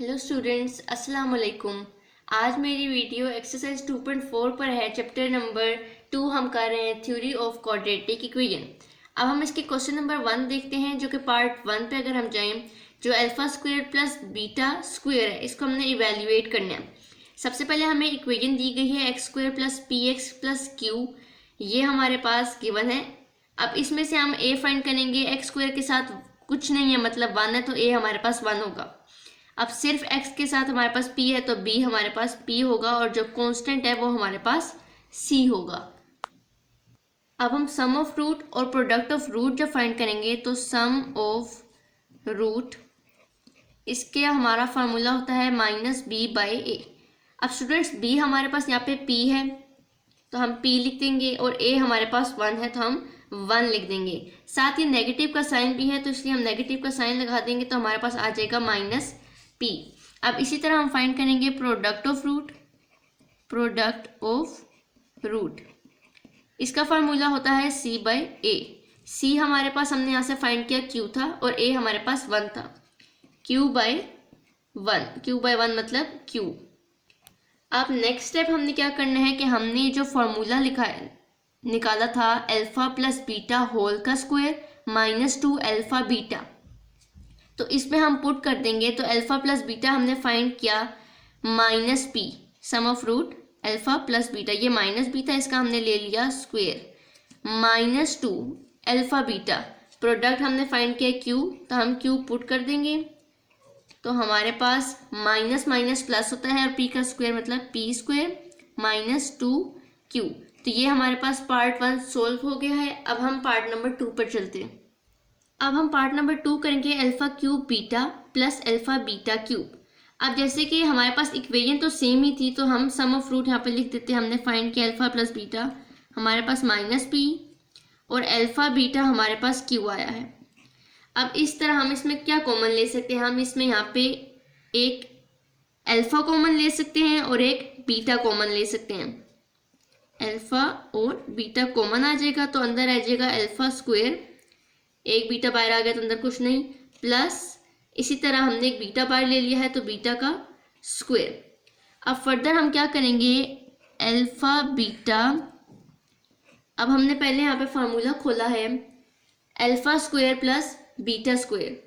Hello students, अस्सलाम वालेकुम। आज मेरी वीडियो एक्सरसाइज 2.4 पर है। चैप्टर नंबर 2 हम कर रहे हैं थ्योरी ऑफ क्वाड्रेटिक इक्वेशन। अब हम इसके क्वेश्चन नंबर 1 देखते हैं, जो कि पार्ट 1 पे अगर हम जाएं, जो alpha square plus beta square है, इसको हमने इवेल्युएट करना है। सबसे पहले हमें इक्वेशन दी गई है x square plus P x plus Q, ये हमारे पास गिवन है। अब इसमें से हम ए फाइंड करेंगे। एक्स स्क्वायर के साथ कुछ नहीं है, मतलब 1 है, तो ए हमारे पास 1 होगा। अब सिर्फ x के साथ हमारे पास p है, तो b हमारे पास p होगा, और जो कांस्टेंट है वो हमारे पास c होगा। अब हम सम ऑफ रूट और प्रोडक्ट ऑफ रूट जब फाइंड करेंगे, तो सम ऑफ रूट, इसके हमारा फार्मूला होता है -b/a। अब स्टूडेंट्स b हमारे पास यहाँ पे p है, तो हम p लिख देंगे, और a हमारे पास 1 है, तो हम 1 लिख देंगे। साथ ही नेगेटिव का साइन भी है, तो इसलिए हम नेगेटिव का साइन लगा देंगे, तो हमारे पास आ जाएगा -p। अब इसी तरह हम फाइंड करेंगे प्रोडक्ट ऑफ रूट। इसका फार्मूला होता है c/a। c हमारे पास हमने यहाँ से फाइंड किया q था, और a हमारे पास 1 था। q/1 मतलब q। अब नेक्स्ट स्टेप हमने क्या करना है कि हमने जो फॉर्मूला निकाला था अल्फा प्लस बीटा होल का स्क्वायर -2 अल्फा बीटा, तो इसमें हम पुट कर देंगे। तो अल्फा प्लस बीटा हमने फाइंड किया -p, sum of root alpha plus beta, ये माइनस b था, इसका हमने ले लिया स्क्वायर, -2 अल्फा बीटा। प्रोडक्ट हमने फाइंड किया q, तो हम q पुट कर देंगे, तो हमारे पास माइनस माइनस प्लस होता है, और p का स्क्वायर मतलब p² -2q। तो ये हमारे पास पार्ट 1 सोल्व हो गया है। अब हम पार्ट नंबर 2 पर चलते हैं। अब हम पार्ट नंबर 2 करेंगे alpha cube beta plus alpha beta cube. अब जैसे कि हमारे पास इक्वेशन तो सेम ही थी, तो हम सम ऑफ रूट यहाँ पे लिख देते हैं। हमने फाइंड किया अल्फा प्लस बीटा, हमारे पास -p, और अल्फा बीटा हमारे पास q आया है। अब इस तरह हम इसमें क्या कॉमन ले सकते हैं, हम इसमें यहाँ पे एक अल्फा कॉमन ले सकते हैं और एक बीटा कॉमन ले सकते हैं। अल्फा और बीटा कॉमन आ जाएगा, तो अंदर आ जाएगा अल्फा स्क्वायर, एक बीटा बाहर आ गया तो अंदर कुछ नहीं, प्लस इसी तरह हमने एक बीटा बाहर ले लिया है, तो बीटा का स्क्वायर। अब फर्दर हम क्या करेंगे, अल्फा बीटा, अब हमने पहले यहाँ पे फार्मूला खोला है alpha square plus beta square.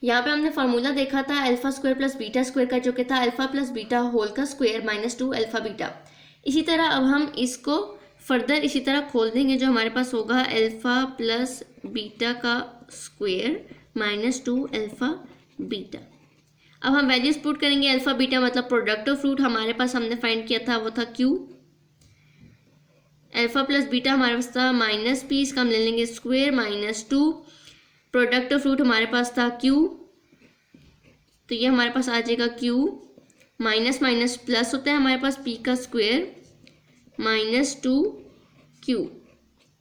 यहाँ पे हमने फार्मूला देखा था alpha square plus beta square का, जो कि था अल्फा प्लस बीटा होल का स्क्वायर -2 अल्फा बीटा। इसी तरह अब हम इसको फर्दर इसी तरह खोल देंगे, जो हमारे पास होगा अल्फा प्लस बीटा का स्क्वायर -2 अल्फा बीटा। अब हम वैल्यूज पुट करेंगे। अल्फा बीटा मतलब प्रोडक्ट ऑफ रूट, हमारे पास हमने फाइंड किया था वो था q। अल्फा प्लस बीटा हमारे पास था -p, इसका हम ले लेंगे स्क्वायर -2। प्रोडक्ट ऑफ रूट हमारे पास था q, तो ये हमारे पास आ जाएगा q, माइनस माइनस प्लस होता है, हमारे पास p का स्क्वायर -2q।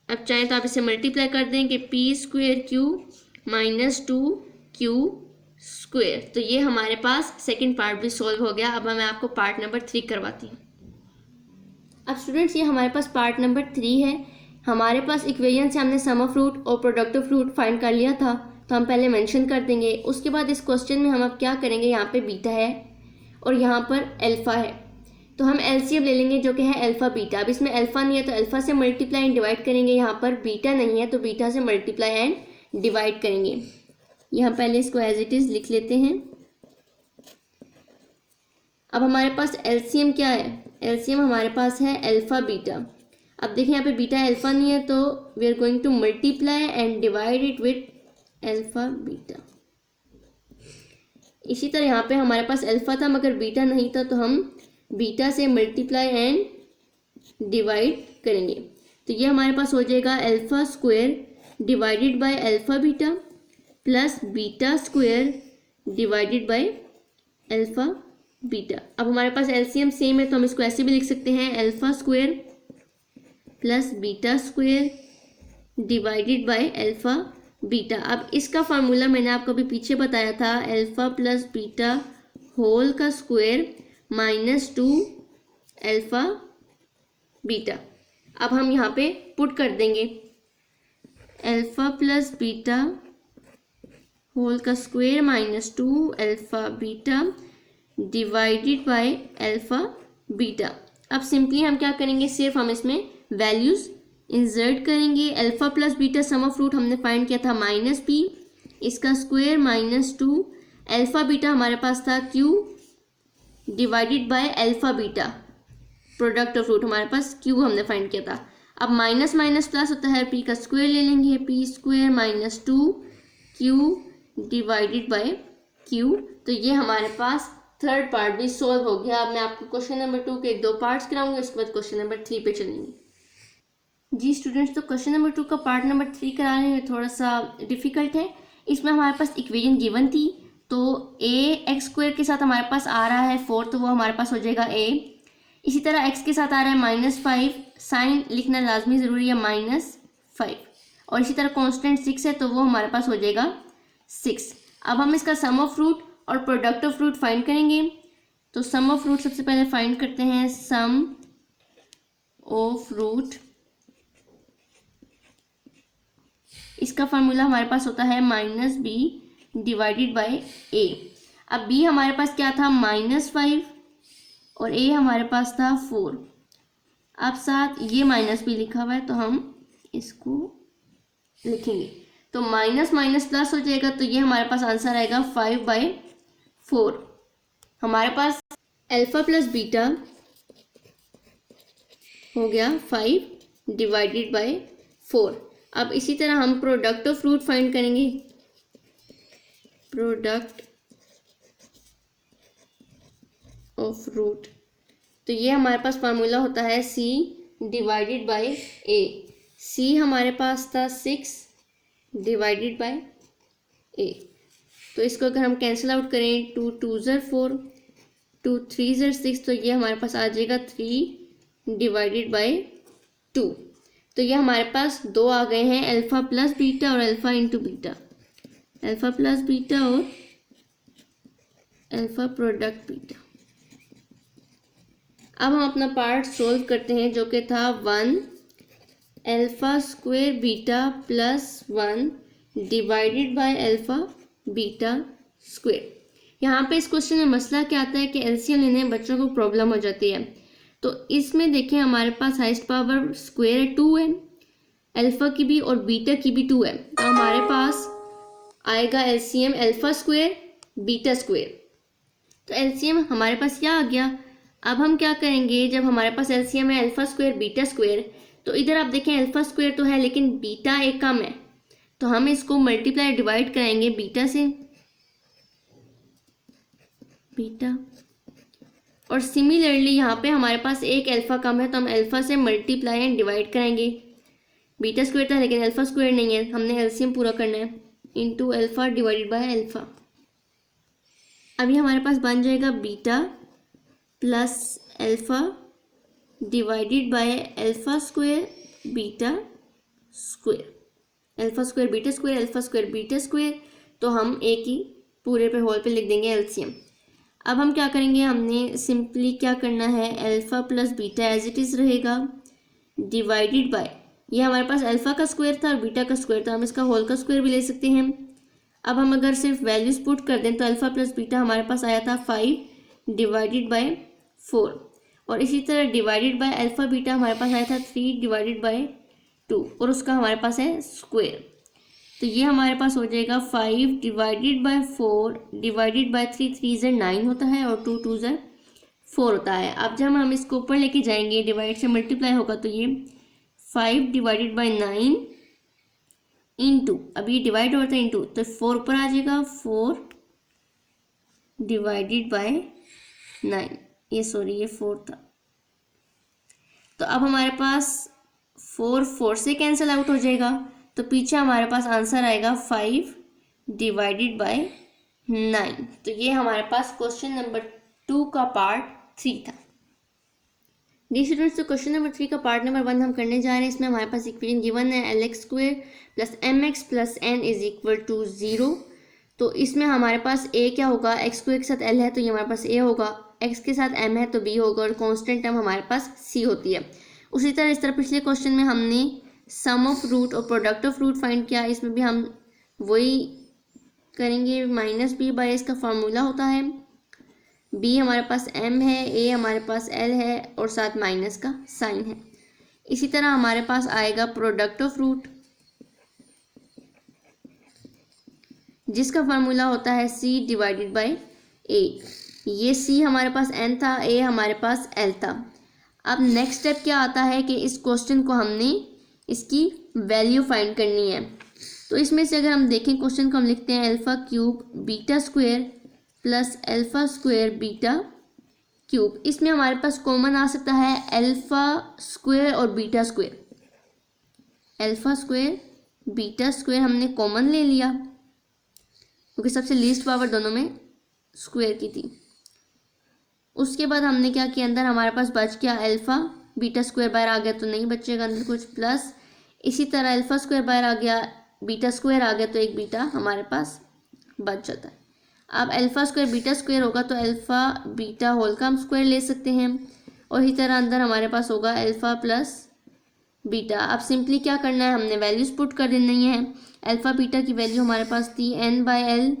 अब चाहें तो आप इसे मल्टीप्लाई कर दें कि p²q -2q स्क्वायर। तो ये हमारे पास सेकंड पार्ट भी सॉल्व हो गया। अब मैं आपको पार्ट नंबर 3 करवाती हूँ। अब स्टूडेंट्स, ये हमारे पास पार्ट नंबर 3 है। हमारे पास इक्वेशन से हमने सम ऑफ रूट और प्रोडक्ट ऑफ रूट फाइंड कर लिया था, तो हम पहले मेंशन कर देंगे। उसके बाद इस क्वेश्चन में हम अब क्या करेंगे, यहाँ पे बीटा है और यहाँ पर अल्फा है, तो हम एलसीएम ले लेंगे, जो कि है अल्फा बीटा। अब इसमें अल्फा नहीं है, तो अल्फा से मल्टीप्लाई एंड डिवाइड करेंगे। यहाँ पर बीटा नहीं है, तो बीटा से मल्टीप्लाई एंड डिवाइड करेंगे। यहाँ पहले इसको एज इट इज लिख लेते हैं। अब हमारे पास एलसीएम क्या है, एलसीएम हमारे पास है अल्फा बीटा। अब देखिए यहाँ पे बीटा अल्फा नहीं है, तो we are going to multiply and divide it with alpha beta. इसी तरह यहाँ पे हमारे पास अल्फा था मगर बीटा नहीं था, तो हम बीटा से मल्टीप्लाई एंड डिवाइड करेंगे। तो ये हमारे पास हो जाएगा alpha square divided by alpha beta plus beta square divided by alpha beta. अब हमारे पास एलसीएम सेम है, तो हम इसको ऐसे भी लिख सकते हैं alpha square plus beta square divided by alpha beta. अब इसका फार्मूला मैंने आपको अभी पीछे बताया था, अल्फा प्लस बीटा होल का स्क्वायर -2 अल्फा बीटा। अब हम यहाँ पे पुट कर देंगे अल्फा प्लस बीटा होल का square minus 2 alpha beta divided by alpha beta. अब सिंपली हम क्या करेंगे, सिर्फ हम इसमें वैल्यूज़ इंसर्ट करेंगे। Alpha plus beta sum of root हमने फाइंड किया था माइनस बी, इसका स्क्वायर माइनस 2 अल्फ़ा बीटा हमारे पास था Q divided by alpha beta product of root हमारे पास क्यू हमने फाइंड किया था। अब माइनस माइनस प्लस होता है, पी का स्क्वायर ले लेंगे, P square minus 2 Q divided bye Q. तो ये हमारे पास थर्ड पार्ट भी सॉल्व हो गया। अब मैं आपको क्वेश्चन नंबर 2 के 2 पार्ट्स कराऊंगी, उसके बाद क्वेश्चन नंबर 3 पे चलेंगे। जी स्टूडेंट्स, तो क्वेश्चन नंबर 2 का पार्ट नंबर 3 कराने में थोड़ा सा डिफिकल्ट है। इसमें हमारे पास इक्वेशन गिवन थी, तो ए एक्स स्क्वायर के साथ हमारे पास आ रहा है 4, तो वो हमारे पास हो जाएगा ए। इसी तरह एक्स के साथ आ रहा है -5, साइन लिखना लाजमी ज़रूरी है -5, और इसी तरह कांस्टेंट 6 है, तो वो हमारे पास हो जाएगा 6। अब हम इसका सम ऑफ रूट और प्रोडक्ट ऑफ रूट फाइंड करेंगे। तो सम ऑफ रूट सबसे पहले फाइंड करते हैं। सम ऑफ रूट, इसका फार्मूला हमारे पास होता है -b डिवाइडेड बाय a। अब b हमारे पास क्या था, -5, और a हमारे पास था 4। अब साथ ये -b लिखा हुआ है, तो हम इसको लिखेंगे, तो माइनस माइनस प्लस हो जाएगा, तो ये हमारे पास आंसर आएगा 5/4। हमारे पास अल्फ़ा प्लस बीटा हो गया 5 डिवाइडेड बाय 4। अब इसी तरह हम प्रोडक्ट ऑफ रूट फाइंड करेंगे। प्रोडक्ट ऑफ रूट, तो ये हमारे पास फार्मूला होता है c divided by a। c हमारे पास था 6 डिवाइडेड बाय a, तो इसको अगर हम कैंसिल आउट करें, 2 2 ज़र 4, 2 3 ज़र 6, तो ये हमारे पास आ जाएगा 3 डिवाइडेड बाय 2। तो ये हमारे पास 2 आ गए हैं, अल्फ़ा प्लस बीटा और alpha into beta, alpha plus beta और अल्फ़ा प्रोडक्ट बीटा। अब हम अपना पार्ट सोल्व करते हैं, जो कि था 1 alpha square beta plus 1 divided by alpha beta square. यहाँ पे इस क्वेश्चन में मसला क्या आता है कि एलसीएम लेने में बच्चों को प्रॉब्लम हो जाती है। तो इसमें देखें हमारे पास हाईएस्ट पावर स्क्वायर 2 है, अल्फ़ा की भी और बीटा की भी 2 है, तो हमारे पास आएगा LCM alpha square beta square. तो एलसीएम हमारे पास क्या आ गया। अब हम क्या करेंगे, जब हमारे पास एलसीएम है अल्फ़ा स्क्वायर बीटा स्क्वायर, तो इधर आप देखें अल्फ़ा स्क्वायर तो है लेकिन बीटा एक कम है, तो हम इसको मल्टीप्लाई डिवाइड कराएंगे बीटा से, बीटा। और सिमिलरली यहाँ पे हमारे पास एक अल्फ़ा कम है, तो हम अल्फ़ा से मल्टीप्लाई एंड डिवाइड कराएंगे। बीटा स्क्वायर था लेकिन अल्फ़ा स्क्वायर नहीं है, हमने एलसीएम पूरा करना है, into alpha divided by alpha. अभी हमारे पास बन जाएगा beta plus alpha divided by alpha square beta square, alpha square beta square, alpha square beta square. तो हम एक ही पूरे पे होल पे लिख देंगे एलसीएम। अब हम क्या करेंगे, हमने सिंपली क्या करना है, alpha plus beta as it is रहेगा डिवाइडेड बाय, ये हमारे पास अल्फ़ा का स्क्वायर था और बीटा का स्क्वायर था, हम इसका होल का स्क्वायर भी ले सकते हैं। अब हम अगर सिर्फ वैल्यूज पुट कर दें, तो अल्फ़ा प्लस बीटा हमारे पास आया था 5 डिवाइडेड बाय 4, और इसी तरह डिवाइडेड बाय अल्फ़ा बीटा हमारे पास आया था 3 डिवाइडेड बाय 2, और उसका हमारे पास है स्क्वायर। तो ये हमारे पास हो जाएगा 5 डिवाइडेड बाय 4 डिवाइडेड बाय 3, 3 ज़र 9 होता है और 2 2 ज़र 4 होता है। अब जब हम इसको ऊपर लेके जाएंगे, डिवाइड से मल्टीप्लाई होगा, तो ये 5 डिवाइडेड बाय 9 इंटू, अब ये डिवाइड होता है इंटू, तो 4 ऊपर आ जाएगा, 4 डिवाइडेड बाय 9, ये सॉरी ये 4 था। तो अब हमारे पास 4 4 से कैंसिल आउट हो जाएगा, तो पीछे हमारे पास आंसर आएगा 5 डिवाइडेड बाय 9। तो ये हमारे पास क्वेश्चन नंबर 2 का पार्ट 3 था। डी स्टूडेंट्स, तो क्वेश्चन नंबर 3 का पार्ट नंबर 1 हम करने जा रहे हैं। इसमें हमारे पास इक्वेशन गिवन है LX square plus MX plus N is equal to 0। तो इसमें हमारे पास A क्या होगा, x स्क्वायर के साथ L है तो ये हमारे पास A होगा, x के साथ M है तो B होगा, और कांस्टेंट टर्म हमारे पास C होती है। उसी तरह इस तरह पिछले क्वेश्चन में हमने सम ऑफ रूट और प्रोडक्ट ऑफ रूट फाइंड किया, इसमें भी हम वही करेंगे माइनस बी बाई इसका फार्मूला होता है बी हमारे पास m है, a हमारे पास l है और साथ माइनस का साइन है। इसी तरह हमारे पास आएगा प्रोडक्ट ऑफ रूट जिसका फार्मूला होता है c डिवाइडेड बाई a। ये c हमारे पास n था, a हमारे पास l था। अब नेक्स्ट स्टेप क्या आता है कि इस क्वेश्चन को हमने इसकी वैल्यू फाइंड करनी है। तो इसमें से अगर हम देखें क्वेश्चन को हम लिखते हैं alpha cube beta square plus alpha square beta cube. इसमें हमारे पास कॉमन आ सकता है अल्फ़ा स्क्वायर और beta square. Alpha square beta square हमने कॉमन ले लिया क्योंकि सबसे लीस्ट पावर दोनों में स्क्वायर की थी। उसके बाद हमने क्या किया, अंदर हमारे पास बच गया अल्फ़ा, बीटा स्क्वायर बाहर आ गया तो नहीं बचेगा अंदर कुछ, प्लस इसी तरह अल्फ़ा स्क्वायर बाहर आ गया, बीटा स्क्वायर आ गया तो एक बीटा हमारे पास बच जाता है। अब अल्फ़ा स्क्वायर बीटा स्क्वायर होगा तो अल्फ़ा बीटा होल का हम स्क्वायर ले सकते हैं और इसी तरह अंदर हमारे पास होगा अल्फ़ा प्लस बीटा। अब सिंपली क्या करना है, हमने वैल्यूज़ पुट कर देनी है। अल्फ़ा बीटा की वैल्यू हमारे पास थी n बाई एल,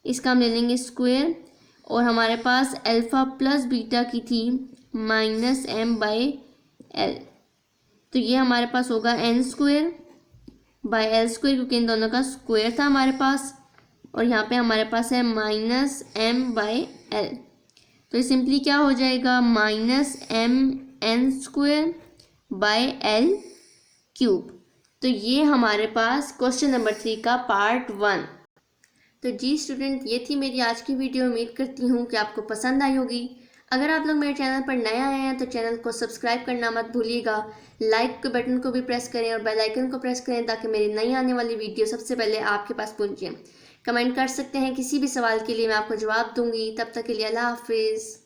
इसका हम ले लेंगे स्क्वायर, और हमारे पास अल्फ़ा प्लस बीटा की थी माइनस m बाई एल, तो ये हमारे पास होगा n square by L square क्योंकि इन दोनों का स्क्वायर था हमारे पास, और यहाँ पे हमारे पास है माइनस m बाई एल। तो ये सिंपली क्या हो जाएगा, minus m n square by L cube. तो ये हमारे पास क्वेश्चन नंबर 3 का पार्ट 1। तो जी स्टूडेंट, ये थी मेरी आज की वीडियो। उम्मीद करती हूँ कि आपको पसंद आई होगी। अगर आप लोग मेरे चैनल पर नए आए हैं तो चैनल को सब्सक्राइब करना मत भूलिएगा, लाइक के बटन को भी प्रेस करें और बेल आइकन को प्रेस करें ताकि मेरी नई आने वाली वीडियो सबसे पहले आपके पास पहुँचे। कमेंट कर सकते हैं किसी भी सवाल के लिए, मैं आपको जवाब दूंगी। तब तक के लिए अल्लाह हाफिज़।